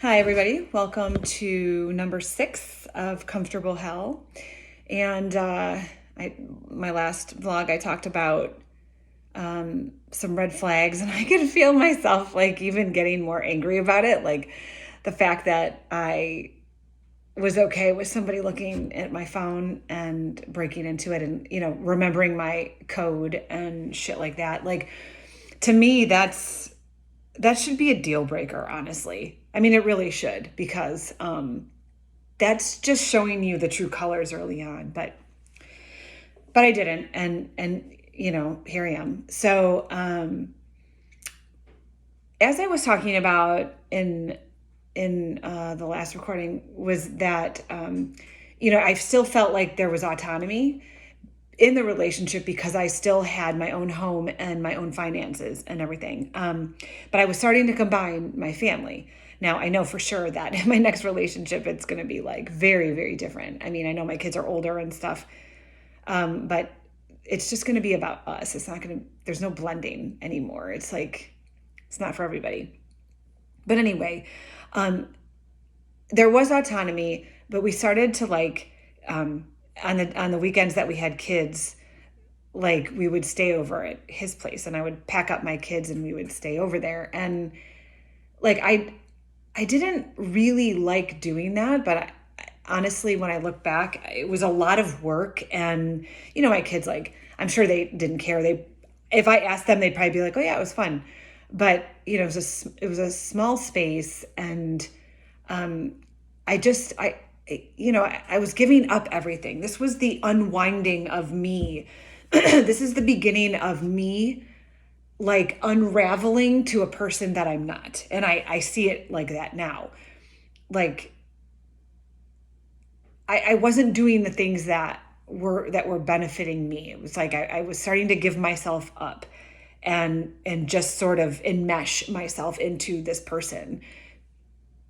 Hi, everybody. Welcome to number 6 of Comfortable Hell. And my last vlog, I talked about some red flags, and I could feel myself like even getting more angry about it. Like the fact that I was okay with somebody looking at my phone and breaking into it and, remembering my code and shit like that. Like to me, that should be a deal breaker, honestly. I mean, it really should, because that's just showing you the true colors early on. But I didn't, and here I am. So as I was talking about in the last recording, was that I still felt like there was autonomy in the relationship because I still had my own home and my own finances and everything. But I was starting to combine my family. Now, I know for sure that in my next relationship, it's going to be like very, very different. I mean, I know my kids are older and stuff, but it's just going to be about us. It's not going to, there's no blending anymore. It's like, it's not for everybody. But anyway, there was autonomy, but we started to on the weekends that we had kids, like we would stay over at his place, and I would pack up my kids and we would stay over there. And like I didn't really like doing that, but honestly, when I look back, it was a lot of work. And my kids, like, I'm sure they didn't care. If I asked them, they'd probably be like, "Oh yeah, it was fun." But it was a small space, and I just I was giving up everything. This was the unwinding of me. This is the beginning of me like unraveling to a person that I'm not. And I see it like that now. Like I wasn't doing the things that were benefiting me. It was like I was starting to give myself up and just sort of enmesh myself into this person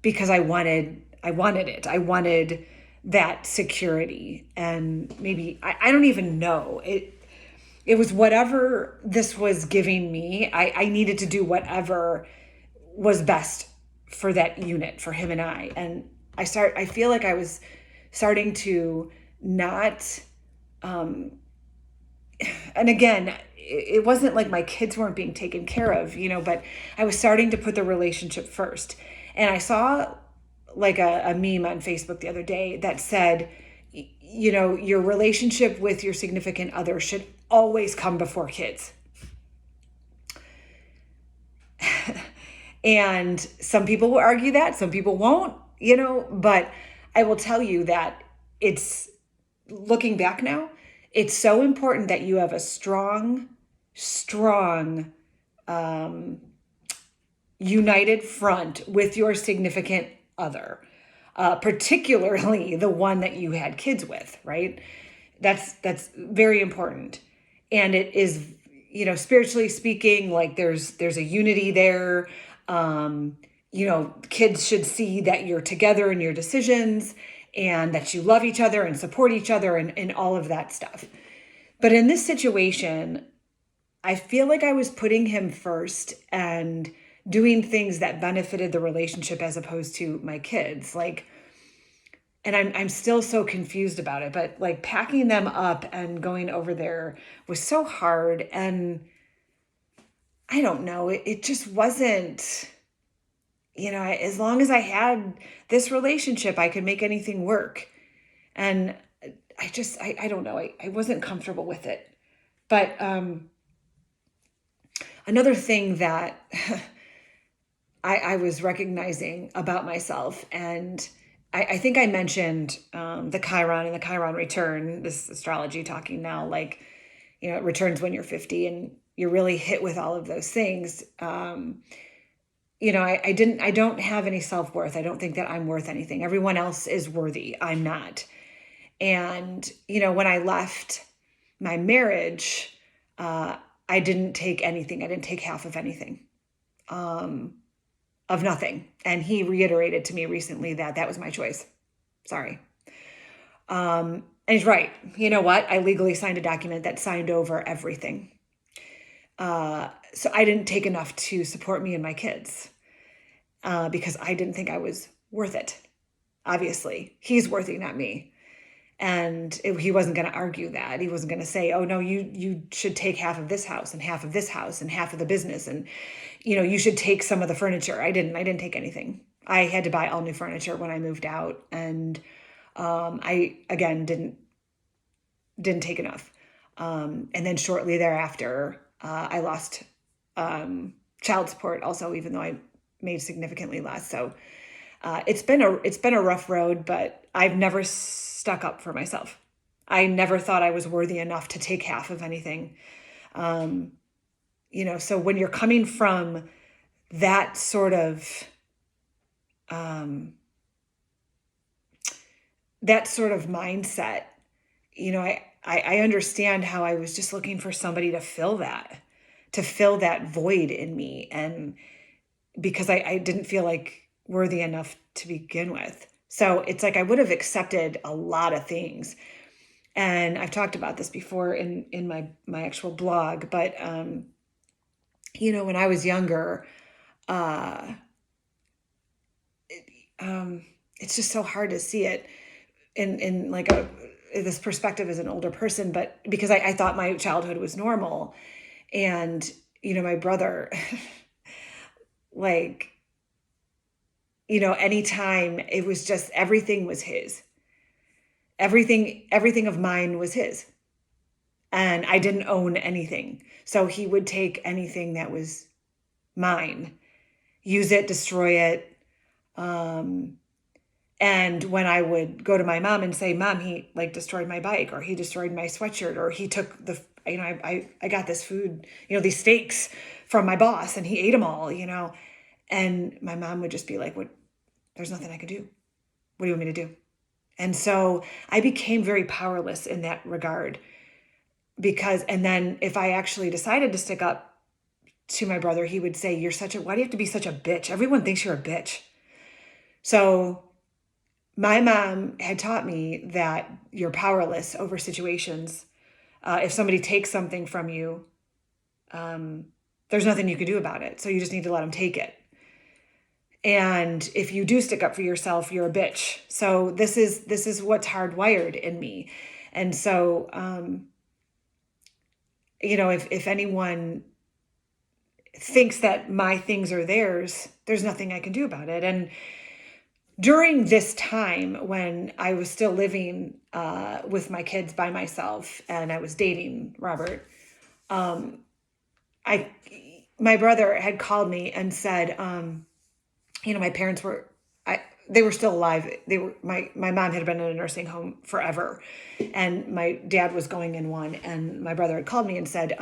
because I wanted it. I wanted that security. And maybe I don't even know. It was whatever this was giving me. I needed to do whatever was best for that unit, for him and I. And I feel like I was starting to not, and again, it wasn't like my kids weren't being taken care of, but I was starting to put the relationship first. And I saw like a meme on Facebook the other day that said, your relationship with your significant other should always come before kids. And some people will argue that, some people won't, but I will tell you that it's, looking back now, it's so important that you have a strong, united front with your significant other, particularly the one that you had kids with, right? That's very important. And it is, spiritually speaking, like there's a unity there. Kids should see that you're together in your decisions and that you love each other and support each other and all of that stuff. But in this situation, I feel like I was putting him first and doing things that benefited the relationship as opposed to my kids. Like, and I'm still so confused about it, but like packing them up and going over there was so hard. And I don't know, it just wasn't, as long as I had this relationship, I could make anything work. And I don't know, I wasn't comfortable with it. But another thing that I was recognizing about myself, and I think I mentioned the Chiron and the Chiron return, this astrology talking now, like, it returns when you're 50 and you're really hit with all of those things. I don't have any self-worth. I don't think that I'm worth anything. Everyone else is worthy. I'm not. And, when I left my marriage, I didn't take anything. I didn't take half of anything, of nothing. And he reiterated to me recently that that was my choice. Sorry. And he's right. You know what? I legally signed a document that signed over everything. So I didn't take enough to support me and my kids. because I didn't think I was worth it. Obviously, he's worthy, not me. And he wasn't going to argue that. He wasn't going to say, oh, no, you should take half of this house and half of this house and half of the business. And, you should take some of the furniture. I didn't take anything. I had to buy all new furniture when I moved out. And I, again, didn't take enough. And then shortly thereafter, I lost child support also, even though I made significantly less. So it's been a rough road, but I've never stuck up for myself. I never thought I was worthy enough to take half of anything. So when you're coming from that sort of mindset, I understand how I was just looking for somebody to fill that void in me. And because I didn't feel like worthy enough to begin with. So it's like I would have accepted a lot of things. And I've talked about this before in my actual blog, but when I was younger, it's just so hard to see it in like this perspective as an older person, but because I thought my childhood was normal. And, my brother, like, anytime it was just, everything was his. Everything of mine was his. And I didn't own anything. So he would take anything that was mine, use it, destroy it. And when I would go to my mom and say, Mom, he like destroyed my bike, or he destroyed my sweatshirt, or he took I got this food, these steaks from my boss and he ate them all, and my mom would just be like, what, there's nothing I could do. What do you want me to do? And so I became very powerless in that regard and then if I actually decided to stick up to my brother, he would say, why do you have to be such a bitch? Everyone thinks you're a bitch. So my mom had taught me that you're powerless over situations. If somebody takes something from you, there's nothing you can do about it. So you just need to let them take it. And if you do stick up for yourself, you're a bitch. So this is what's hardwired in me. And so, if anyone thinks that my things are theirs, there's nothing I can do about it. And during this time when I was still living with my kids by myself and I was dating Robert, my brother had called me and said, my parents they were still alive. My mom had been in a nursing home forever and my dad was going in one, and my brother had called me and said,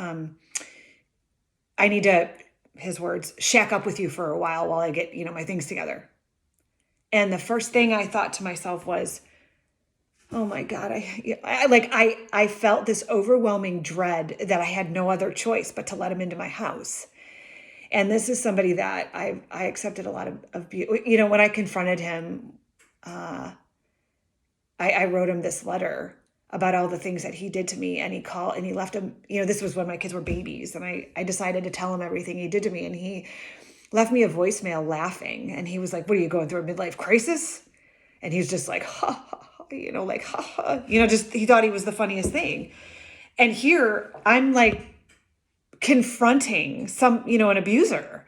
I need to, his words, shack up with you for a while I get, my things together. And the first thing I thought to myself was, oh my God, I felt this overwhelming dread that I had no other choice but to let him into my house. And this is somebody that I accepted a lot of abuse. When I confronted him, I wrote him this letter about all the things that he did to me, and he left him, this was when my kids were babies, and I decided to tell him everything he did to me, and he left me a voicemail laughing, and he was like, what are you going through, a midlife crisis? And he's just like, ha, ha, ha, like, ha, ha, just, he thought he was the funniest thing. And here I'm like confronting an abuser,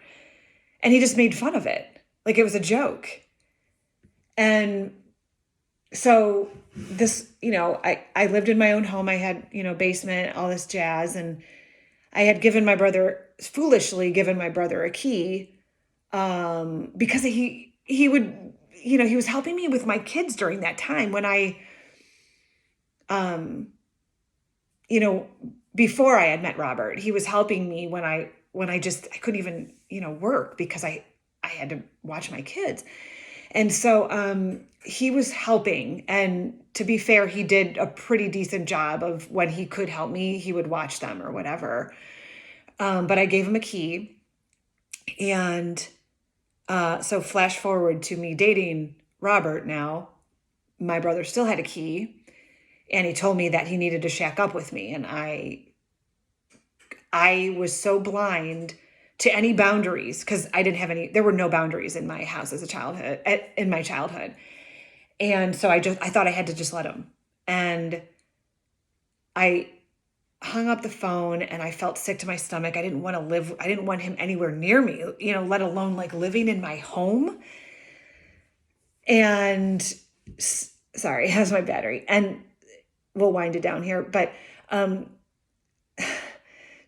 and he just made fun of it. Like it was a joke. And so this, I lived in my own home. I had, basement, all this jazz. And I had foolishly given my brother a key, because he would, he was helping me with my kids during that time when before I had met Robert. He was helping me when I couldn't even, work because I had to watch my kids. And so, he was helping, and to be fair, he did a pretty decent job of when he could help me, he would watch them or whatever. But I gave him a key. And, so flash forward to me dating Robert now, my brother still had a key, and he told me that he needed to shack up with me. And I was so blind to any boundaries, because I didn't have any, there were no boundaries in my house as a childhood, in my childhood. And so I thought I had to just let him. And I hung up the phone and I felt sick to my stomach. I didn't want him anywhere near me, let alone like living in my home. And sorry, how's my battery? And we'll wind it down here. But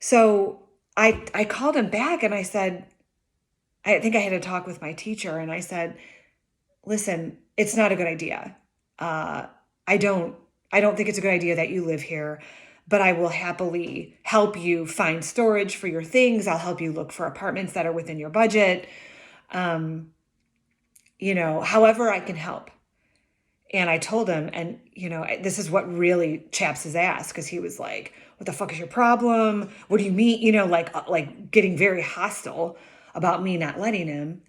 so I called him back and I said, I think I had a talk with my teacher, and I said, listen, it's not a good idea. I don't think it's a good idea that you live here, but I will happily help you find storage for your things. I'll help you look for apartments that are within your budget. However I can help. And I told him, and this is what really chaps his ass, because he was like, what the fuck is your problem? What do you mean? Like getting very hostile about me not letting him.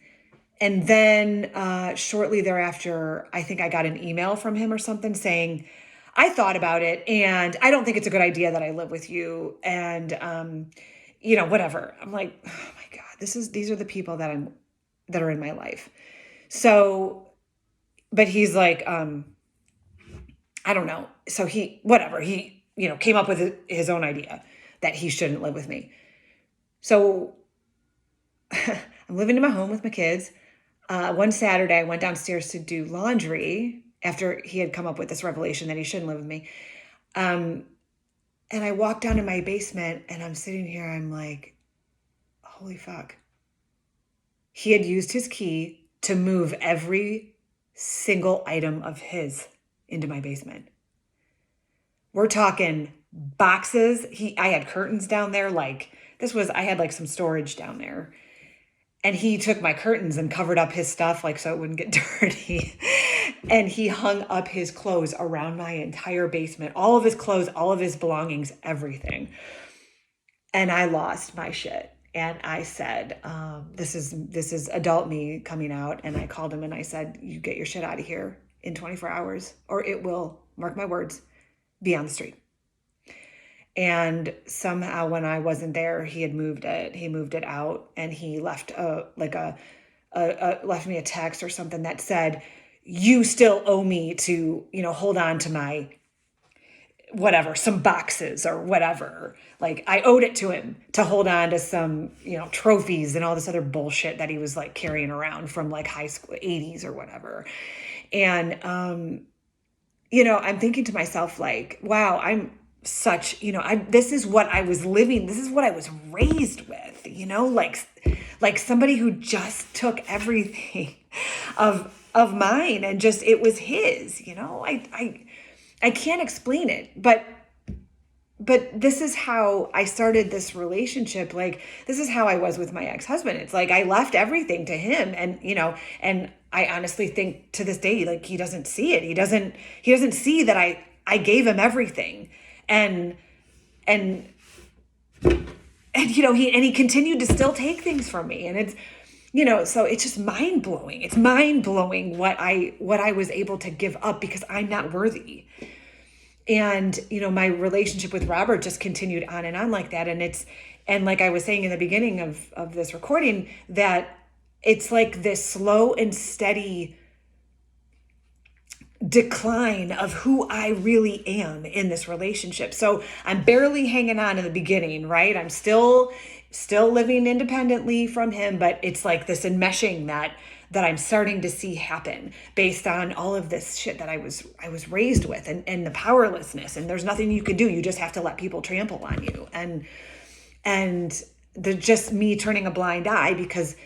And then shortly thereafter, I think I got an email from him or something saying, I thought about it and I don't think it's a good idea that I live with you. And, whatever. I'm like, oh my God, these are the people that are in my life. So, but he's like, I don't know. So he came up with his own idea that he shouldn't live with me. So I'm living in my home with my kids. One Saturday, I went downstairs to do laundry after he had come up with this revelation that he shouldn't live with me. And I walked down to my basement and I'm sitting here. I'm like, holy fuck. He had used his key to move every single item of his into my basement. We're talking boxes. I had curtains down there. I had like some storage down there. And he took my curtains and covered up his stuff so it wouldn't get dirty. And he hung up his clothes around my entire basement, all of his clothes, all of his belongings, everything. And I lost my shit. And I said, this is adult me coming out. And I called him and I said, you get your shit out of here in 24 hours or it will, mark my words, be on the street. And somehow when I wasn't there, he moved it out, and he left left me a text or something that said, you still owe me to, hold on to my whatever, some boxes or whatever. Like I owed it to him to hold on to some, trophies and all this other bullshit that he was carrying around from high school, 80s or whatever. And, I'm thinking to myself wow, I'm such, this is what I was living. This is what I was raised with, like somebody who just took everything of mine and just, it was his, I can't explain it, but this is how I started this relationship. This is how I was with my ex-husband. It's I left everything to him, and, and I honestly think to this day, he doesn't see it. He doesn't see that I gave him everything. And he continued to still take things from me. And it's, so it's just mind blowing. It's mind blowing what I was able to give up because I'm not worthy. And, my relationship with Robert just continued on and on like that. And like I was saying in the beginning of this recording, that it's this slow and steady decline of who I really am in this relationship. So I'm barely hanging on in the beginning, right? I'm still living independently from him, but it's this enmeshing that I'm starting to see happen based on all of this shit that I was raised with, and the powerlessness, and there's nothing you can do. You just have to let people trample on you. And the just me turning a blind eye because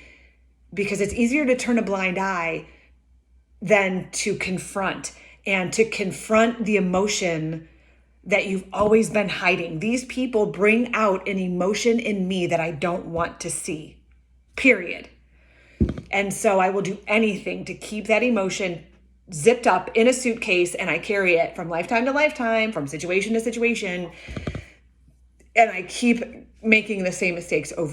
it's easier to turn a blind eye than to confront the emotion that you've always been hiding. These people bring out an emotion in me that I don't want to see, period. And so I will do anything to keep that emotion zipped up in a suitcase, and I carry it from lifetime to lifetime, from situation to situation. And I keep making the same mistakes over